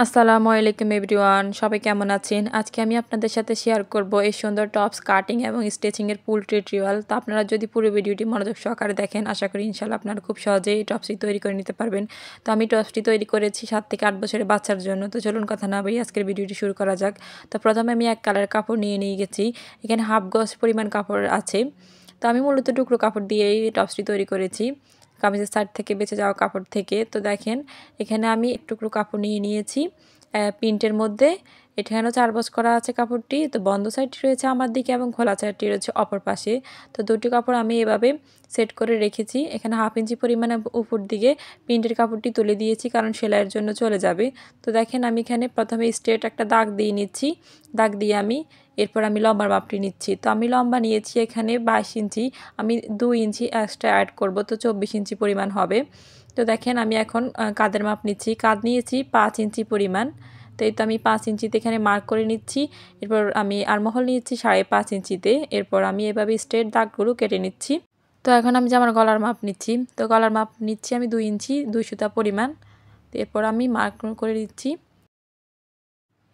আসসালামু আলাইকুম এভরিওয়ান, সবাই কেমন আছেন? আজকে আমি আপনাদের সাথে শেয়ার করব এই সুন্দর টপস কাটিং এবং স্টিচিং এর ফুল টিউটোরিয়াল। তো আপনারা যদি পুরো ভিডিওটি মনোযোগ সহকারে দেখেন, আশা করি ইনশাআল্লাহ আপনারা খুব সহজেই এই টপসটি তৈরি করে নিতে পারবেন। তো আমি টপসটি তৈরি করেছি 7 থেকে 8 বছরের বাচ্চার জন্য। তো চলুন কথা না বাড়িয়ে আজকের ভিডিওটি শুরু করা যাক। তো প্রথমে আমি এক কালার কাপড় নিয়ে গেছি। এখানে হাফ গজ পরিমাণ কাপড় আছে। তো আমি মূলত টুকরো কাপড় দিয়েই টপসটি তৈরি করেছি, কামিজের সাইড থেকে বেঁচে যাওয়া কাপড় থেকে। তো দেখেন এখানে আমি এক টুকরো কাপড় নিয়েছি প্রিন্টের মধ্যে। এখানেও 4 গজ করা আছে কাপড়টি। তো বন্ধ সাইডটি রয়েছে আমার দিকে এবং খোলা সাইডটি রয়েছে অপর পাশে। তো দুটি কাপড় আমি এভাবে সেট করে রেখেছি। এখানে 1/2 ইঞ্চি পরিমাণে উপর দিকে প্রিন্টের কাপড়টি তুলে দিয়েছি, কারণ সেলাইয়ের জন্য চলে যাবে। তো দেখেন আমি এখানে প্রথমে স্ট্রেট একটা দাগ দিয়ে নিচ্ছি। দাগ দিয়ে এরপর আমি লম্বার মাপটি নিচ্ছি। তো আমি লম্বা নিয়েছি এখানে 22 ইঞ্চি। আমি 2 ইঞ্চি এক্সট্রা অ্যাড করব, তো 24 ইঞ্চি পরিমাণ হবে। তো দেখেন আমি এখন কাঁধের মাপ নিচ্ছি। কাঁধ নিয়েছি 5 ইঞ্চি পরিমাণ। তো এই তো আমি 5 ইঞ্চিতে এখানে মার্ক করে নিচ্ছি। এরপর আমি আরমহল নিয়েছি 5.5 ইঞ্চিতে। এরপর আমি এভাবে স্ট্রেট দাগগুলো কেটে নিচ্ছি। তো এখন আমি জামার গলার মাপ নিচ্ছি। তো গলার মাপ নিচ্ছি আমি 2 ইঞ্চি 2 সুতা পরিমাণ। এরপর আমি মার্ক করে দিচ্ছি।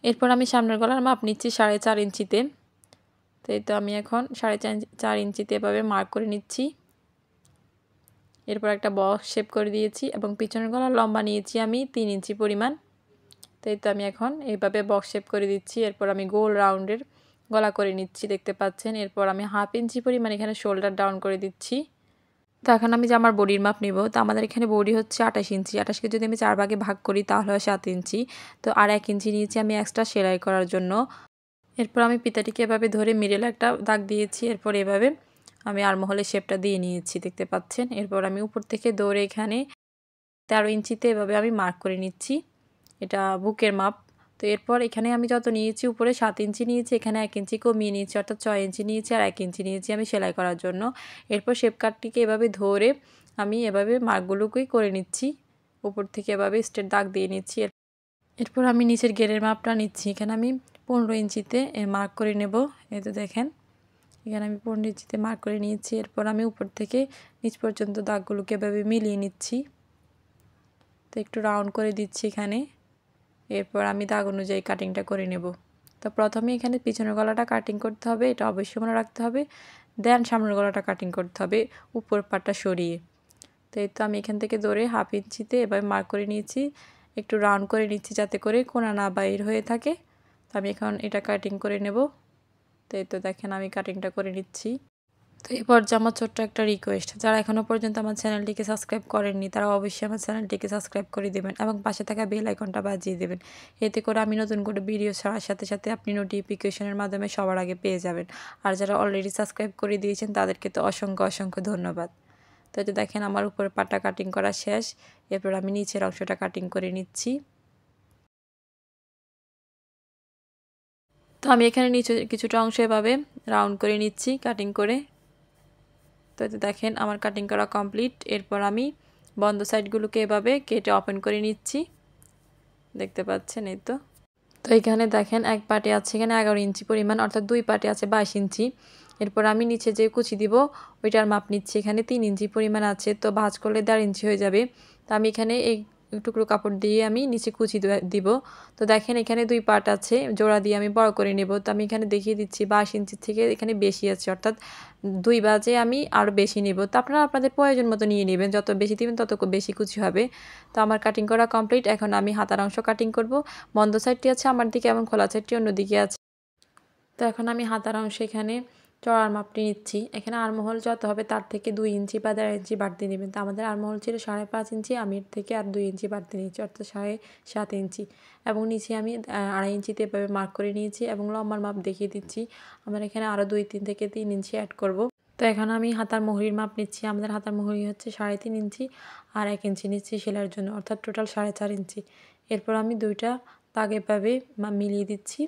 এরপর আমি সামনের গলার মাপ নিচ্ছি 4.5 ইঞ্চিতে। তো এই তো আমি এখন 4.5 ইঞ্চিতে এভাবে মার্ক করে নিচ্ছি। এরপর একটা বক্স শেপ করে দিয়েছি এবং পিছনের গলার লম্বা নিয়েছি আমি 3 ইঞ্চি পরিমাণ। তো এই তো আমি এখন এইভাবে বক্স শেপ করে দিচ্ছি। এরপর আমি গোল রাউন্ডের গলা করে নিচ্ছি, দেখতে পাচ্ছেন। এরপর আমি 1/2 ইঞ্চি পরিমাণ এখানে শোল্ডার ডাউন করে দিচ্ছি। তো এখন আমি জামার বডির মাপ নিব। তো আমাদের এখানে বডি হচ্ছে 28 ইঞ্চি। 28কে যদি আমি 4 ভাগে ভাগ করি তাহলে হয় 7 ইঞ্চি। তো আর 1 ইঞ্চি নিয়েছি আমি এক্সট্রা সেলাই করার জন্য। এরপর আমি ফিতাটিকে এভাবে ধরে মিডলে একটা দাগ দিয়েছি। এরপর এভাবে আমি আরমহলের শেপটা দিয়ে নিয়েছি, দেখতে পাচ্ছেন। এরপর আমি উপর থেকে ধরে এখানে 13 ইঞ্চিতে এভাবে আমি মার্ক করে নিচ্ছি। এটা বুকের মাপ। তো এরপর এখানে আমি যত নিয়েছি উপরে 7 ইঞ্চি নিয়েছি, এখানে 1 ইঞ্চি কমিয়ে নিয়েছি, অর্থাৎ 6 ইঞ্চি নিয়েছি আর 1 ইঞ্চি নিয়েছি আমি সেলাই করার জন্য। এরপর শেপ কাটটিকে এভাবে ধরে আমি এভাবে মার্কগুলোকেই করে নিচ্ছি। উপর থেকে এভাবে স্ট্রেট দাগ দিয়ে নিচ্ছি। এরপর আমি নিচের ঘেরের মাপটা নিচ্ছি। এখানে আমি 15 ইঞ্চিতে মার্ক করে নেব। এই তো দেখেন এখানে আমি 15 ইঞ্চিতে মার্ক করে নিয়েছি। এরপর আমি উপর থেকে নিচ পর্যন্ত দাগগুলোকে এভাবে মিলিয়ে নিচ্ছি। তো একটু রাউন্ড করে দিচ্ছি এখানে। এরপর আমি দাগ অনুযায়ী কাটিংটা করে নেব। তো প্রথমে এখানে পিছনের গলাটা কাটিং করতে হবে, এটা অবশ্যই মনে রাখতে হবে। দেন সামনের গলাটা কাটিং করতে হবে উপর পাটটা সরিয়ে। তো এই তো আমি এখান থেকে ধরে 1/2 ইঞ্চিতে এভাবে মার্ক করে নিয়েছি। একটু রাউন্ড করে নিচ্ছি যাতে করে কোণা না বাইর হয়ে থাকে। তো আমি এখন এটা কাটিং করে নেব। তো এই তো দেখেন আমি কাটিংটা করে নিচ্ছি। তো এই পর্যায়ে আমার ছোট্ট একটা রিকোয়েস্ট, যারা এখনও পর্যন্ত আমার চ্যানেলটিকে সাবস্ক্রাইব করেননি তারা অবশ্যই আমার চ্যানেলটিকে সাবস্ক্রাইব করে দেবেন এবং পাশে থাকা বেল আইকনটা বাজিয়ে দেবেন। এতে করে আমি নতুন করে ভিডিও ছাড়ার সাথে সাথে আপনি নোটিফিকেশনের মাধ্যমে সবার আগে পেয়ে যাবেন। আর যারা অলরেডি সাবস্ক্রাইব করে দিয়েছেন তাদেরকে তো অসংখ্য ধন্যবাদ। তো এটা দেখেন আমার উপরে পাটা কাটিং করা শেষ। এরপর আমি নিচের অংশটা কাটিং করে নিচ্ছি। তো আমি এখানে নিচে কিছুটা অংশ এভাবে রাউন্ড করে নিচ্ছি কাটিং করে। তো দেখেন আমার কাটিং করা কমপ্লিট। এরপর আমি বন্ধ সাইডগুলোকে এভাবে কেটে ওপেন করে নিচ্ছি, দেখতে পাচ্ছেন। এই তো এখানে দেখেন এক পাটে আছে এখানে 11 ইঞ্চি পরিমাণ, অর্থাৎ 2 পাটে আছে 22 ইঞ্চি। এরপর আমি নিচে যে কুচি দিব ওইটার মাপ নিচ্ছি। এখানে 3 ইঞ্চি পরিমাণ আছে, তো ভাঁজ করলে 1.5 ইঞ্চি হয়ে যাবে। তো আমি এখানে এই টুকরো কাপড় দিয়ে আমি নিচে কুচি দিব। তো দেখেন এখানে 2 পার্ট আছে, জোড়া দিয়ে আমি বড় করে নেব। তো আমি এখানে দেখিয়ে দিচ্ছি 22 ইঞ্চি থেকে এখানে বেশি আছে, অর্থাৎ 2 ভাঁজে আমি আরও বেশি নেব। তো আপনারা আপনাদের প্রয়োজন মতো নিয়ে নেবেন, যত বেশি দিবেন তত বেশি কুচি হবে। তো আমার কাটিং করা কমপ্লিট। এখন আমি হাতার অংশ কাটিং করব। বন্ধ সাইডটি আছে আমার দিকে এবং খোলা সাইডটি অন্যদিকে আছে। তো এখন আমি হাতার অংশ এখানে চড়ার মাপটি নিচ্ছি। এখানে আরমহল যত হবে তার থেকে 2 ইঞ্চি বা 1.5 ইঞ্চি বাড়তি নেবেন। তো আমাদের আরমহল ছিল 5.5 ইঞ্চি, আমি এর থেকে আর 2 ইঞ্চি বাড়তি নিয়েছি, অর্থাৎ 7.5 ইঞ্চি। এবং নিচে আমি 2.5 ইঞ্চিতে এভাবে মার্ক করে নিয়েছি এবং লম্বার মাপ দেখিয়ে দিচ্ছি। আমার এখানে আরও 2-3 থেকে 3 ইঞ্চি অ্যাড করব। তো এখন আমি হাতার মুহুরির মাপ নিচ্ছি। আমাদের হাতার মুহুরি হচ্ছে 3.5 ইঞ্চি আর 1 ইঞ্চি নিচ্ছি সেলাইয়ের জন্য, অর্থাৎ টোটাল 4.5 ইঞ্চি। এরপর আমি দুইটা দাগ এভাবে মিলিয়ে দিচ্ছি।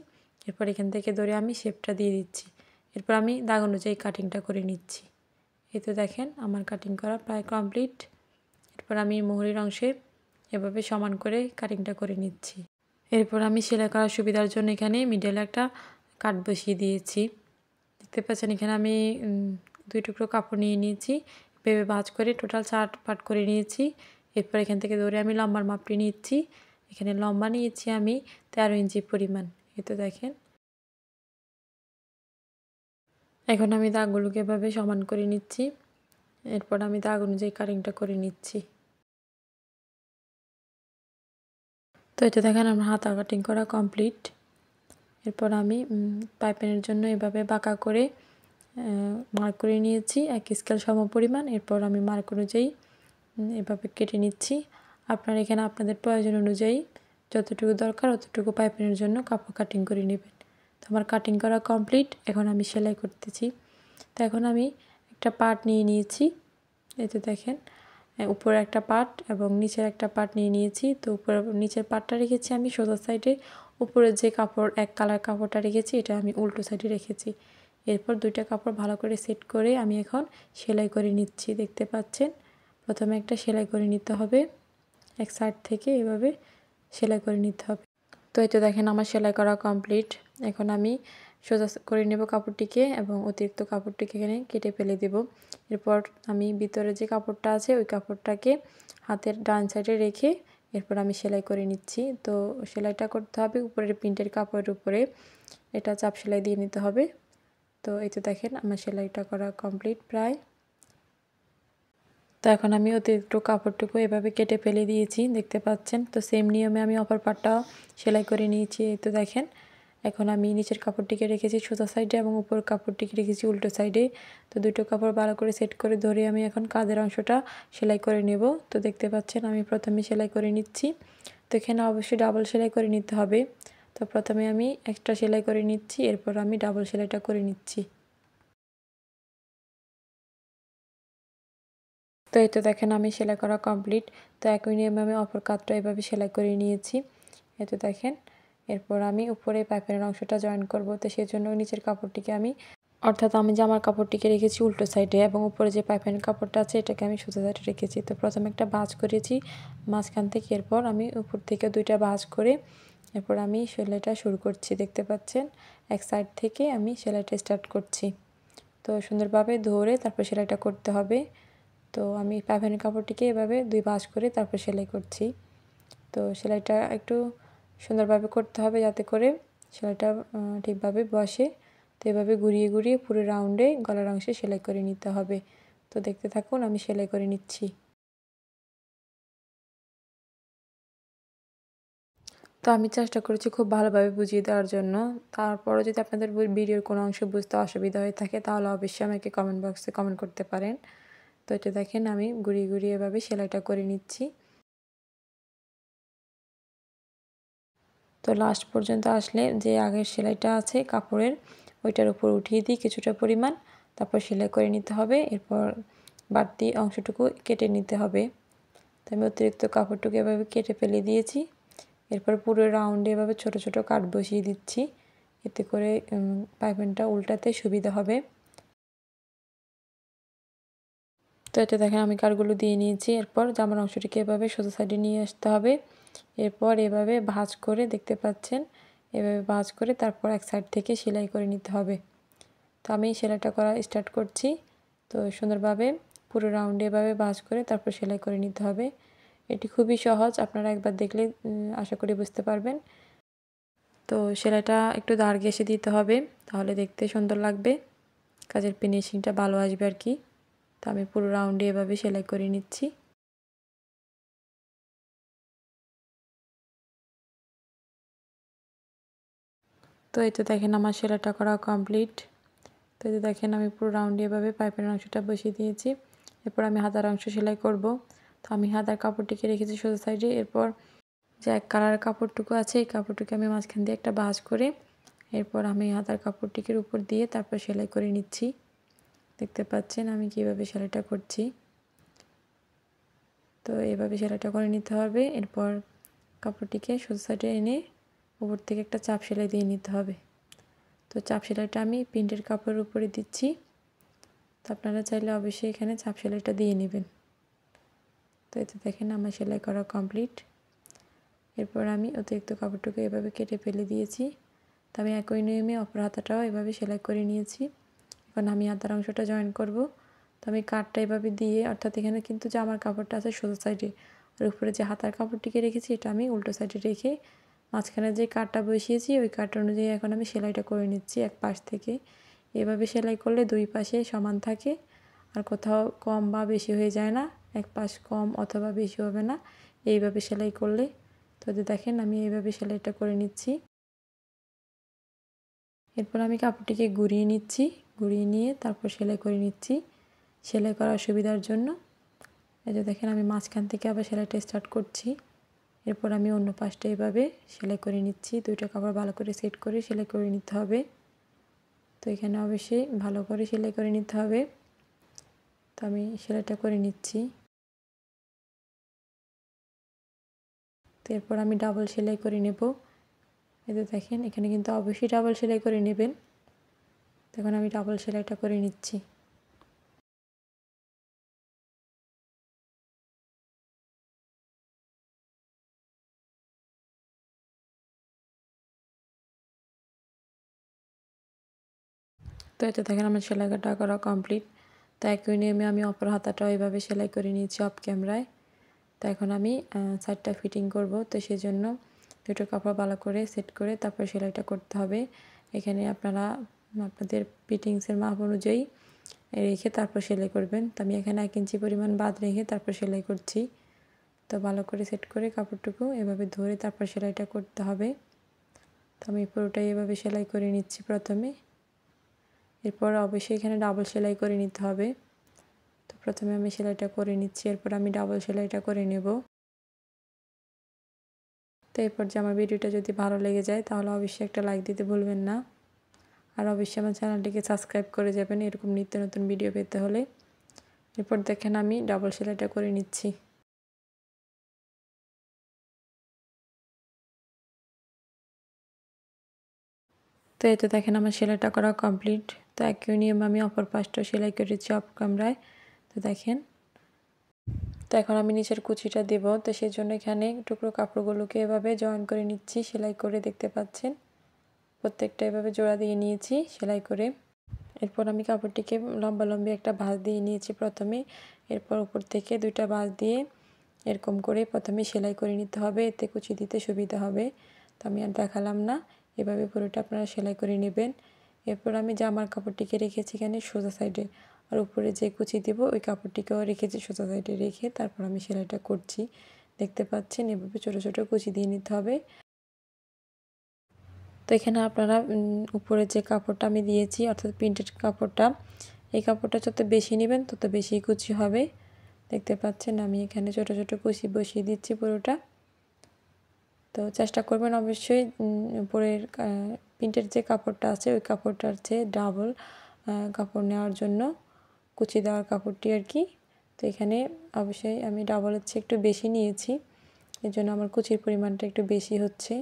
এরপর এখান থেকে ধরে আমি শেপটা দিয়ে দিচ্ছি। এরপর আমি দাগ অনুযায়ী কাটিংটা করে নিচ্ছি। এই তো দেখেন আমার কাটিং করা প্রায় কমপ্লিট। এরপর আমি মুহুরির অংশে এভাবে সমান করে কাটিংটা করে নিচ্ছি। এরপর আমি সেলাই করার সুবিধার জন্য এখানে মিডলে একটা কাট বসিয়ে দিয়েছি, দেখতে পাচ্ছেন। এখানে আমি 2 টুকরো কাপড় নিয়ে নিয়েছি, ভেবে ভাঁজ করে টোটাল 4 পার্ট করে নিয়েছি। এরপর এখান থেকে ধরে আমি লম্বার মাপটি নিচ্ছি। এখানে লম্বা নিয়েছি আমি 13 ইঞ্চি পরিমাণ। এই তো দেখেন। এখন আমি দাগগুলোকে এভাবে সমান করে নিচ্ছি। এরপর আমি দাগ অনুযায়ী কাটিংটা করে নিচ্ছি। তো এই তো দেখেন আমার হাতা কাটিং করা কমপ্লিট। এরপর আমি পাইপিংয়ের জন্য এভাবে বাঁকা করে মার্ক করে নিয়েছি 1 স্কেল সমপরিমাণ। এরপর আমি মার্ক অনুযায়ী এভাবে কেটে নিচ্ছি। আপনারা এখানে আপনাদের প্রয়োজন অনুযায়ী যতটুকু দরকার ততটুকু পাইপিংয়ের জন্য কাপড় কাটিং করে নেবেন। তো আমার কাটিং করা কমপ্লিট। এখন আমি সেলাই করতেছি। তো এখন আমি একটা পার্ট নিয়ে নিয়েছি। এই তো দেখেন উপরে একটা পার্ট এবং নিচের একটা পার্ট নিয়ে নিয়েছি। তো নিচের পার্টটা রেখেছি আমি সোজা সাইডে, উপরের যে কাপড় এক কালার কাপড়টা রেখেছি এটা আমি উল্টো সাইডে রেখেছি। এরপর দুইটা কাপড় ভালো করে সেট করে আমি এখন সেলাই করে নিচ্ছি। দেখতে পাচ্ছেন প্রথমে একটা সেলাই করে নিতে হবে, এক সাইড থেকে এভাবে সেলাই করে নিতে হবে। তো এই তো দেখেন আমার সেলাই করা কমপ্লিট। এখন আমি সোজা করে নেব কাপড়টিকে এবং অতিরিক্ত কাপড়টিকে এখানে কেটে ফেলে দেব। এরপর আমি ভিতরে যে কাপড়টা আছে ওই কাপড়টাকে হাতের ডান সাইডে রেখে এরপর আমি সেলাই করে নিচ্ছি। তো সেলাইটা করতে হবে উপরের প্রিন্টের কাপড়ের উপরে, এটা চাপ সেলাই দিয়ে নিতে হবে। তো এই তো দেখেন আমার সেলাইটা করা কমপ্লিট প্রায়। তো এখন আমি অতিরিক্ত কাপড়টুকু এভাবে কেটে ফেলে দিয়েছি, দেখতে পাচ্ছেন। তো সেম নিয়মে আমি অপর পাটটাও সেলাই করে নিয়েছি। এই তো দেখেন এখন আমি নিচের কাপড়টিকে রেখেছি সোজা সাইডে এবং উপর কাপড়টিকে রেখেছি উল্টো সাইডে। তো দুটো কাপড় ভালো করে সেট করে ধরে আমি এখন কাঁধের অংশটা সেলাই করে নেব। তো দেখতে পাচ্ছেন আমি প্রথমে সেলাই করে নিচ্ছি। তো এখানে অবশ্যই ডাবল সেলাই করে নিতে হবে। তো প্রথমে আমি একটা সেলাই করে নিচ্ছি, এরপর আমি ডাবল সেলাইটা করে নিচ্ছি। তো এই তো দেখেন আমি সেলাই করা কমপ্লিট। তো একই নিয়মে আমি অপর কাঁধটা এভাবে সেলাই করে নিয়েছি। এই তো দেখেন এরপর আমি উপরে পাইপিংয়ের অংশটা জয়েন করব। তো সেই জন্য নিচের কাপড়টিকে আমি অর্থাৎ আমি জামার কাপড়টিকে রেখেছি উল্টো সাইডে এবং উপরে যে পাইপিংয়ের কাপড়টা আছে এটাকে আমি সোজা সাইডে রেখেছি। তো প্রথমে একটা ভাঁজ করেছি মাঝখান থেকে, এরপর আমি উপর থেকে দুইটা ভাঁজ করে এরপর আমি সেলাইটা শুরু করছি। দেখতে পাচ্ছেন এক সাইড থেকে আমি সেলাইটা স্টার্ট করছি। তো সুন্দরভাবে ধরে তারপর সেলাইটা করতে হবে। তো আমি পাইপিংয়ের কাপড়টিকে এভাবে দুই ভাঁজ করে তারপর সেলাই করছি। তো সেলাইটা একটু সুন্দরভাবে করতে হবে যাতে করে সেলাইটা ঠিকভাবে বসে। তো এভাবে ঘুরিয়ে ঘুরিয়ে পুরো রাউন্ডে গলার অংশে সেলাই করে নিতে হবে। তো দেখতে থাকুন আমি সেলাই করে নিচ্ছি। তো আমি চেষ্টা করেছি খুব ভালোভাবে বুঝিয়ে দেওয়ার জন্য। তারপরও যদি আপনাদের ভিডিওর কোনো অংশ বুঝতে অসুবিধা হয়ে থাকে তাহলে অবশ্যই আমাকে কমেন্ট বক্সে কমেন্ট করতে পারেন। তো এটা দেখেন আমি ঘুরিয়ে ঘুরিয়ে এভাবে সেলাইটা করে নিচ্ছি। তো লাস্ট পর্যন্ত আসলে যে আগের সেলাইটা আছে কাপড়ের ওইটার উপর উঠিয়ে দিই কিছুটা পরিমাণ, তারপর সেলাই করে নিতে হবে। এরপর বাড়তি অংশটুকু কেটে নিতে হবে। তো আমি অতিরিক্ত কাপড়টুকু এভাবে কেটে ফেলে দিয়েছি। এরপর পুরো রাউন্ডে এভাবে ছোট ছোট কাট বসিয়ে দিচ্ছি, এতে করে পাইপিংটা উল্টাতে সুবিধা হবে। তো এটা দেখেন আমি কাটগুলো দিয়ে নিয়েছি। এরপর জামার অংশটিকে এভাবে সোজা সাইডে নিয়ে আসতে হবে। এরপর এভাবে ভাঁজ করে দেখতে পাচ্ছেন এভাবে ভাঁজ করে তারপর এক সাইড থেকে সেলাই করে নিতে হবে। তো আমি সেলাইটা করা স্টার্ট করছি। তো সুন্দরভাবে পুরো রাউন্ডে এভাবে ভাঁজ করে তারপর সেলাই করে নিতে হবে। এটি খুবই সহজ, আপনারা একবার দেখলে আশা করি বুঝতে পারবেন। তো সেলাইটা একটু দাঁড় ঘেঁষে দিতে হবে, তাহলে দেখতে সুন্দর লাগবে, কাজের ফিনিশিংটা ভালো আসবে আর কি। তো আমি পুরো রাউন্ডে এভাবে সেলাই করে নিচ্ছি। তো এই তো দেখেন আমার সেলাইটা করা কমপ্লিট। তো এই যে দেখেন আমি পুরো রাউন্ডে এভাবে পাইপের অংশটা বসিয়ে দিয়েছি। এরপর আমি হাতার অংশ সেলাই করব। তো আমি হাতার কাপড়টিকে রেখেছি সোজা সাইডে। এরপর যে এক কালার কাপড়টুকু আছে এই কাপড়টুকু আমি মাঝখান দিয়ে একটা ভাঁজ করে এরপর আমি হাতার কাপড়টিকের উপর দিয়ে তারপর সেলাই করে নিচ্ছি। দেখতে পাচ্ছেন আমি কিভাবে সেলাইটা করছি। তো এভাবে সেলাইটা করে নিতে হবে। এরপর কাপড়টিকে সোজা সাইডে এনে উপর থেকে একটা চাপ সেলাই দিয়ে নিতে হবে। তো চাপ সেলাইটা আমি প্রিন্টের কাপড়ের উপরে দিচ্ছি। তো আপনারা চাইলে অবশ্যই এখানে চাপ সেলাইটা দিয়ে নেবেন। তো এতে দেখেন আমার সেলাই করা কমপ্লিট। এরপর আমি অতিরিক্ত কাপড়টুকু এভাবে কেটে ফেলে দিয়েছি। তো আমি একই নিয়মে অপর হাতাটাও এভাবে সেলাই করে নিয়েছি। এখন আমি হাতার অংশটা জয়েন করব। তো আমি কাটটা এভাবে দিয়ে অর্থাৎ এখানে কিন্তু জামার কাপড়টা আছে সোজা সাইডে, আর উপরে যে হাতার কাপড়টিকে রেখেছি এটা আমি উল্টো সাইডে রেখে মাঝখানে যে কাটটা বসিয়েছি ওই কাট অনুযায়ী এখন আমি সেলাইটা করে নিচ্ছি এক পাশ থেকে। এভাবে সেলাই করলে দুই পাশে সমান থাকে আর কোথাও কম বা বেশি হয়ে যায় না, এক পাশ কম অথবা বেশি হবে না এইভাবে সেলাই করলে। তো দেখেন আমি এইভাবে সেলাইটা করে নিচ্ছি। এরপর আমি কাপড়টিকে ঘুরিয়ে নিচ্ছি, ঘুরিয়ে নিয়ে তারপর সেলাই করে নিচ্ছি সেলাই করার সুবিধার জন্য। এই যে দেখেন আমি মাঝখান থেকে আবার সেলাইটা স্টার্ট করছি। এরপর আমি অন্য পাশটা এইভাবে সেলাই করে নিচ্ছি। দুইটা কাপড় ভালো করে সেট করে সেলাই করে নিতে হবে। তো এখানে অবশ্যই ভালো করে সেলাই করে নিতে হবে। তো আমি সেলাইটা করে নিচ্ছি। তো এরপর আমি ডাবল সেলাই করে নেব। এই যে দেখেন এখানে কিন্তু অবশ্যই ডাবল সেলাই করে নেবেন। তখন আমি ডাবল সেলাইটা করে নিচ্ছি। তো এটা দেখেন আমার সেলাইটা করা কমপ্লিট। তো একই নিয়মে আমি অপর হাতাটাও এইভাবে সেলাই করে নিয়েছি অফ ক্যামেরায়। তো এখন আমি সাইডটা ফিটিং করব। তো সেজন্য দুটো কাপড় ভালো করে সেট করে তারপর সেলাইটা করতে হবে। এখানে আপনারা আপনাদের ফিটিংসের মাপ অনুযায়ী রেখে তারপর সেলাই করবেন। তো আমি এখানে 1 ইঞ্চি পরিমাণ বাদ রেখে তারপর সেলাই করছি। তো ভালো করে সেট করে কাপড়টুকু এভাবে ধরে তারপর সেলাইটা করতে হবে। তো আমি পুরোটাই এভাবে সেলাই করে নিচ্ছি প্রথমে। এরপর অবশ্যই এখানে ডাবল সেলাই করে নিতে হবে। তো প্রথমে আমি সেলাইটা করে নিচ্ছি, এরপর আমি ডাবল সেলাইটা করে নেব। তো এরপর যে আমার ভিডিওটা যদি ভালো লেগে যায় তাহলে অবশ্যই একটা লাইক দিতে ভুলবেন না। আর অবশ্যই আমার চ্যানেলটিকে সাবস্ক্রাইব করে যাবেন এরকম নিত্য নতুন ভিডিও পেতে হলে। এরপর দেখেন আমি ডাবল সেলাইটা করে নিচ্ছি। তো এই তো দেখেন আমার সেলাইটা করা কমপ্লিট। তো একই নিয়ম আমি অপর পাশটা সেলাই করেছি অফ ক্যামেরায়। তো দেখেন, তো এখন আমি নিচের কুচিটা দেব। তো সেই জন্য এখানে টুকরো কাপড়গুলোকে এভাবে জয়েন করে নিচ্ছি সেলাই করে, দেখতে পাচ্ছেন প্রত্যেকটা এভাবে জোড়া দিয়ে নিয়েছি সেলাই করে। এরপর আমি কাপড়টিকে লম্বালম্বি একটা ভাঁজ দিয়ে নিয়েছি প্রথমে। এরপর উপর থেকে দুইটা ভাঁজ দিয়ে এরকম করে প্রথমে সেলাই করে নিতে হবে, এতে কুচি দিতে সুবিধা হবে। তো আমি আর দেখালাম না, এভাবে পুরোটা আপনারা সেলাই করে নেবেন। এরপর আমি জামার কাপড়টিকে রেখেছি এখানে সোজা সাইডে, আর উপরে যে কুচি দেব ওই কাপড়টিকেও রেখেছি সোজা সাইডে রেখে তারপর আমি সেলাইটা করছি। দেখতে পাচ্ছেন এভাবে ছোটো ছোটো কুচি দিয়ে নিতে হবে। তো এখানে আপনারা উপরে যে কাপড়টা আমি দিয়েছি অর্থাৎ প্রিন্টেড কাপড়টা, এই কাপড়টা যত বেশি নেবেন তত বেশি কুচি হবে। দেখতে পাচ্ছেন আমি এখানে ছোটো ছোটো কুচি বসিয়ে দিচ্ছি পুরোটা। তো চেষ্টা করবেন অবশ্যই উপরের প্রিন্টের যে কাপড়টা আছে ওই কাপড়টার চেয়ে ডাবল কাপড় নেওয়ার জন্য, কুচি দেওয়ার কাপড়টি আর কি। তো এখানে অবশ্যই আমি ডাবলের চেয়ে একটু বেশি নিয়েছি, এর জন্য আমার কুচির পরিমাণটা একটু বেশি হচ্ছে।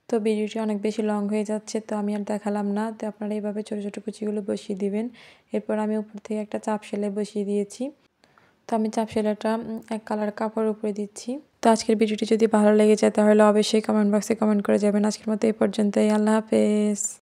তো ভিডিওটি অনেক বেশি লং হয়ে যাচ্ছে, তো আমি আর দেখালাম না। তো আপনারা এইভাবে ছোটো ছোটো কুচিগুলো বসিয়ে দিবেন। এরপর আমি উপর থেকে একটা চাপ সেলাই বসিয়ে দিয়েছি। তো আমি চাপ সেলাইটা এক কালার কাপড়ের উপরে দিচ্ছি। তো আজকের ভিডিওটি যদি ভালো লেগে যায় তাহলে অবশ্যই কমেন্ট বক্সে কমেন্ট করে যাবেন। আজকের মতো এই পর্যন্তই, আল্লাহ হাফেজ।